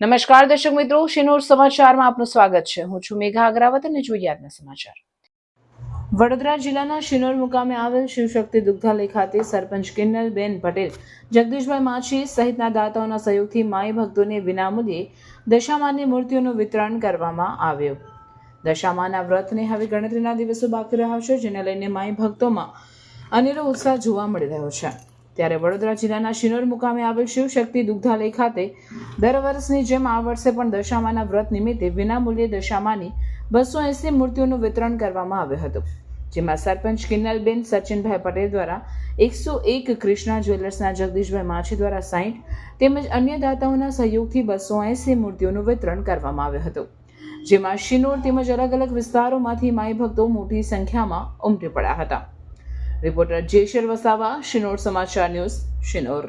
નમસ્કાર દર્શક મિત્રો, શિનોર સમાચારમાં આપનું સ્વાગત છે. હું છું મેઘા અગ્રાવત અને જોઈએ આજના સમાચાર. વડોદરા જિલ્લાના શિનોર મુકામે આવેલ શિવશક્તિ દુગ્ધાલય ખાતે સરપંચ કિન્નલબેન પટેલ, જગદીશભાઈ માછી સહિતના દાતાઓના સહયોગથી માઈ ભક્તોને વિનામૂલ્યે દશામાની મૂર્તિઓનું વિતરણ કરવામાં આવ્યું. દશામાના વ્રતને હવે ગણતરીના દિવસો બાકી રહ્યા છે, જેને લઈને માઈ ભક્તોમાં અનેરો ઉત્સાહ જોવા મળી રહ્યો છે. ત્યારે વડોદરા જિલ્લાના શિનોર મુકામે આવેલ શિવશક્તિ દુગ્ધાલય ખાતે દર વર્ષની જેમ આ વર્ષે પણ દશામાના વ્રત નિમિત્તે વિનામૂલ્યે દશામાની 280 મૂર્તિઓનું વિતરણ કરવામાં આવ્યું હતું, જેમાં સરપંચ કિન્નલબેન સચિનભાઈ પટેલ દ્વારા 101, કૃષ્ણા જ્વેલર્સના જગદીશભાઈ માછી દ્વારા 60 તેમજ અન્ય દાતાઓના સહયોગથી 280 મૂર્તિઓનું વિતરણ કરવામાં આવ્યું હતું, જેમાં શિનોર તેમજ અલગ અલગ વિસ્તારોમાંથી માઈ ભક્તો મોટી સંખ્યામાં ઉમટી પડ્યા હતા. રિપોર્ટર જેશર વસાવા, શિનોર સમાચાર ન્યૂઝ, શિનોર.